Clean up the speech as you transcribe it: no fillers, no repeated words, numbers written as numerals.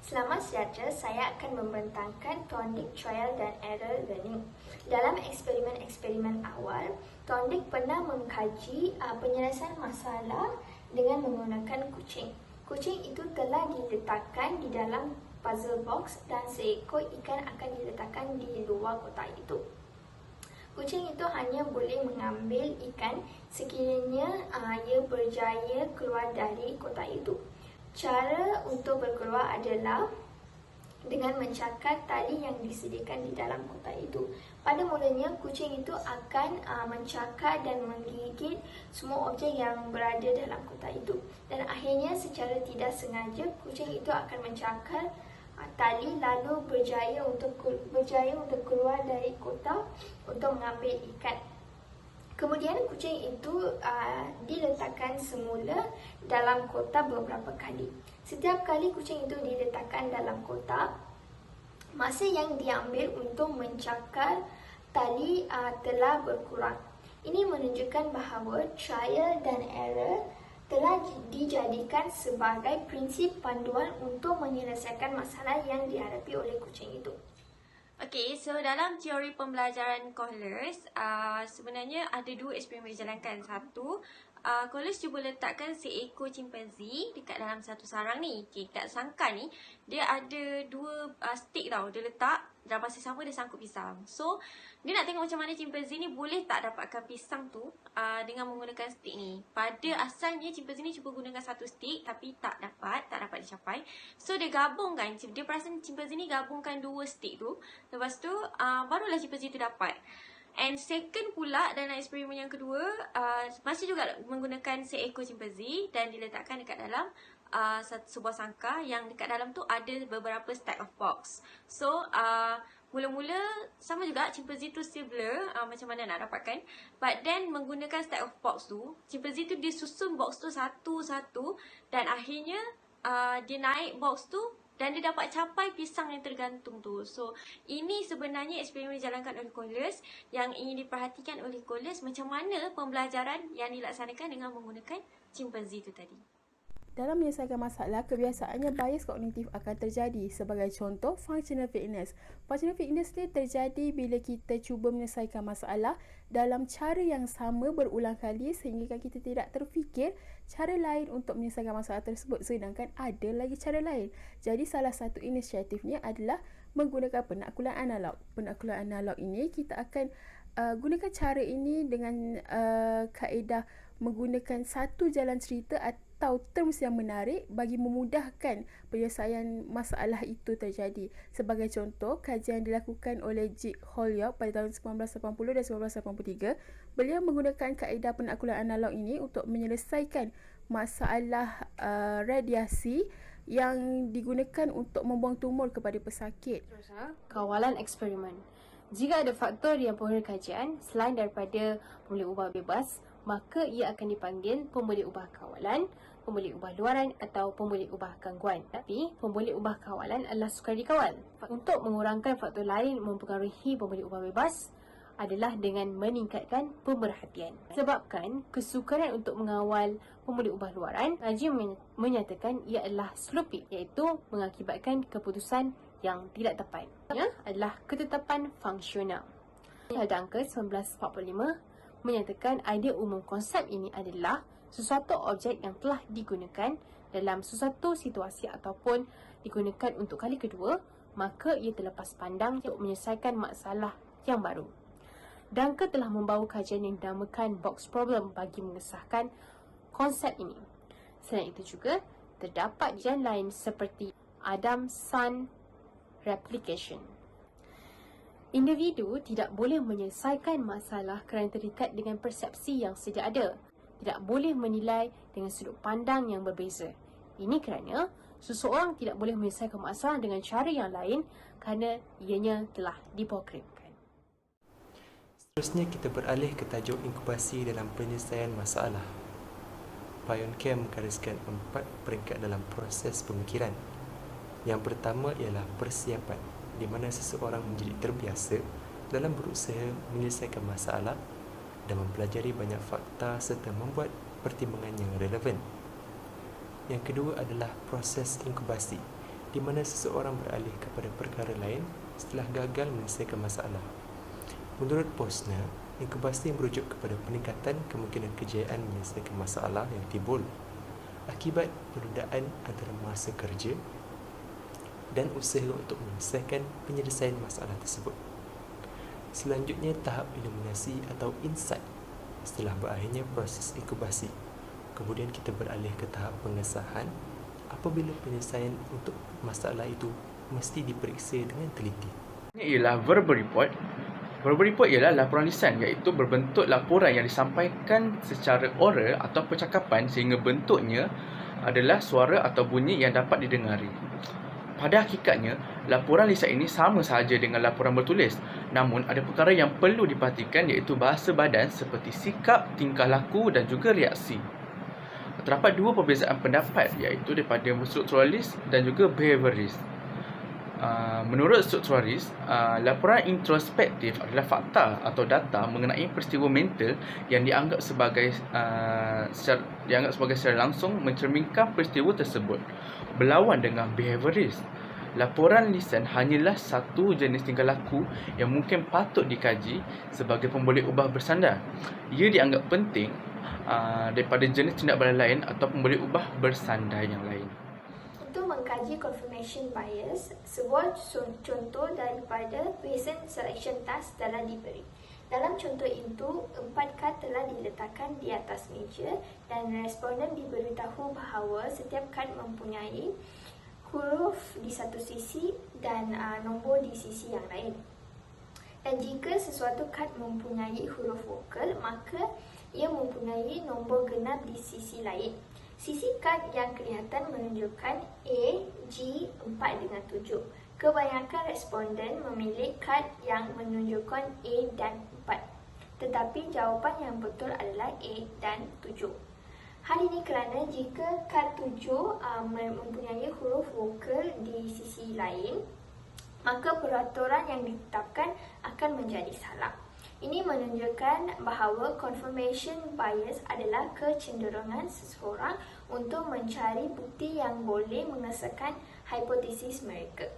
Selamat sejahtera, saya akan membentangkan Thorndike Trial dan Error Learning. Dalam eksperimen-eksperimen awal, Thorndike pernah mengkaji penyelesaian masalah dengan menggunakan kucing. Kucing itu telah diletakkan di dalam puzzle box dan seekor ikan akan diletakkan di luar kotak itu. Kucing itu hanya boleh mengambil ikan sekiranya ia berjaya keluar dari kotak itu. Cara untuk berkeluar adalah dengan mencakar tali yang disediakan di dalam kotak itu. Pada mulanya, kucing itu akan mencakar dan menggigit semua objek yang berada dalam kotak itu. Dan akhirnya secara tidak sengaja, kucing itu akan mencakar tali lalu berjaya untuk keluar dari kotak untuk mengambil ikan. Kemudian kucing itu diletakkan semula dalam kotak beberapa kali. Setiap kali kucing itu diletakkan dalam kotak, masa yang diambil untuk mencakar tali telah berkurang. Ini menunjukkan bahawa trial dan error telah dijadikan sebagai prinsip panduan untuk menyelesaikan masalah yang dihadapi oleh kucing itu. Okay, so dalam teori pembelajaran Kohler, sebenarnya ada dua eksperimen dijalankan. Satu, Kohler cuba letakkan seekor chimpanzee dekat dalam satu sarang ni. Okay, kat sangkar ni, dia ada dua stick tau. Dia letak dalam masa sama dia sangkut pisang. So, dia nak tengok macam mana chimpanzee ni boleh tak dapatkan pisang tu dengan menggunakan stick ni. Pada asalnya chimpanzee ni cuba gunakan satu stick tapi tak dapat dicapai. So, dia gabungkan, dia perasan chimpanzee ni gabungkan dua stick tu. Lepas tu, barulah chimpanzee tu dapat. And second pula dalam eksperimen yang kedua, masih juga menggunakan seekor chimpanzee dan diletakkan dekat dalam sebuah sangkar yang dekat dalam tu ada beberapa stack of box. So, mula-mula sama juga chimpanzee tu still blur macam mana nak dapatkan. But then menggunakan stack of box tu, chimpanzee tu dia susun box tu satu-satu dan akhirnya dia naik box tu dan dia dapat capai pisang yang tergantung tu. So, ini sebenarnya eksperimen dijalankan oleh Kohler yang ingin diperhatikan oleh Kohler macam mana pembelajaran yang dilaksanakan dengan menggunakan chimpanzee tu tadi. Dalam menyelesaikan masalah, kebiasaannya bias kognitif akan terjadi. Sebagai contoh, functional fitness. Functional fitness ni terjadi bila kita cuba menyelesaikan masalah dalam cara yang sama berulang kali sehingga kita tidak terfikir cara lain untuk menyelesaikan masalah tersebut, sedangkan ada lagi cara lain. Jadi salah satu inisiatifnya adalah menggunakan penaklukan analog. Penaklukan analog ini kita akan gunakan cara ini dengan kaedah menggunakan satu jalan cerita atau terms yang menarik bagi memudahkan penyelesaian masalah itu terjadi. Sebagai contoh, kajian dilakukan oleh Jig Holyoke pada tahun 1980 dan 1983. Beliau menggunakan kaedah penaklukan analog ini untuk menyelesaikan masalah radiasi yang digunakan untuk membuang tumor kepada pesakit. Kawalan eksperimen. Jika ada faktor yang mempengaruhi kajian selain daripada pemboleh ubah bebas, maka ia akan dipanggil pemboleh ubah kawalan, pemboleh ubah luaran atau pemboleh ubah gangguan. Tapi, pemboleh ubah kawalan adalah sukar dikawal. Untuk mengurangkan faktor lain mempengaruhi pemboleh ubah bebas adalah dengan meningkatkan pemerhatian. Sebabkan kesukaran untuk mengawal pemboleh ubah luaran, kajian menyatakan ia adalah sloppy, iaitu mengakibatkan keputusan yang tidak tepat. Ia adalah ketetapan fungsional. Pada angka 1945 menyatakan idea umum konsep ini adalah sesuatu objek yang telah digunakan dalam sesuatu situasi ataupun digunakan untuk kali kedua, maka ia terlepas pandang untuk menyelesaikan masalah yang baru. Dunker telah membawa kajian yang dinamakan box problem bagi mengesahkan konsep ini. Selain itu juga, terdapat kajian lain seperti Adamson replication. Individu tidak boleh menyelesaikan masalah kerana terikat dengan persepsi yang sedia ada. Tidak boleh menilai dengan sudut pandang yang berbeza. Ini kerana seseorang tidak boleh menyelesaikan masalah dengan cara yang lain kerana ianya telah diprogramkan. Seterusnya kita beralih ke tajuk inkubasi dalam penyelesaian masalah. Pioncare menggariskan 4 peringkat dalam proses pemikiran. Yang pertama ialah persiapan, di mana seseorang menjadi terbiasa dalam berusaha menyelesaikan masalah dan mempelajari banyak fakta serta membuat pertimbangan yang relevan. Yang kedua adalah proses inkubasi, di mana seseorang beralih kepada perkara lain setelah gagal menyelesaikan masalah. Menurut Posner, inkubasi merujuk kepada peningkatan kemungkinan kejayaan menyelesaikan masalah yang timbul akibat penundaan antara masa kerja dan usaha untuk menyelesaikan penyelesaian masalah tersebut. Selanjutnya, tahap eliminasi atau insight setelah berakhirnya proses inkubasi. Kemudian kita beralih ke tahap pengesahan apabila penyelesaian untuk masalah itu mesti diperiksa dengan teliti. Ialah verbal report. Verbal report ialah laporan lisan, iaitu berbentuk laporan yang disampaikan secara oral atau percakapan sehingga bentuknya adalah suara atau bunyi yang dapat didengari. Pada hakikatnya, laporan lisan ini sama sahaja dengan laporan bertulis. Namun, ada perkara yang perlu diperhatikan iaitu bahasa badan seperti sikap, tingkah laku dan juga reaksi. Terdapat dua perbezaan pendapat iaitu daripada strukturalis dan juga behaviorist. Menurut strukturalis, laporan introspektif adalah fakta atau data mengenai peristiwa mental yang dianggap sebagai secara langsung mencerminkan peristiwa tersebut. Berlawan dengan behaviorist, laporan lisan hanyalah satu jenis tingkah laku yang mungkin patut dikaji sebagai pemboleh ubah bersandar. Ia dianggap penting daripada jenis tindak balas lain atau pemboleh ubah bersandar yang lain. Untuk mengkaji confirmation bias, sebuah contoh daripada Pearson selection task telah diberi. Dalam contoh itu, 4 kad telah diletakkan di atas meja dan responden diberitahu bahawa setiap kad mempunyai huruf di satu sisi dan nombor di sisi yang lain. Dan jika sesuatu kad mempunyai huruf vokal, maka ia mempunyai nombor genap di sisi lain. Sisi kad yang kelihatan menunjukkan A, G, 4 dengan 7. Kebanyakan responden memilih kad yang menunjukkan A dan 4. Tetapi jawapan yang betul adalah A dan 7. Hal ini kerana jika kad 7 mempunyai huruf vokal di sisi lain, maka peraturan yang ditetapkan akan menjadi salah. Ini menunjukkan bahawa confirmation bias adalah kecenderungan seseorang untuk mencari bukti yang boleh mengesahkan hipotesis mereka.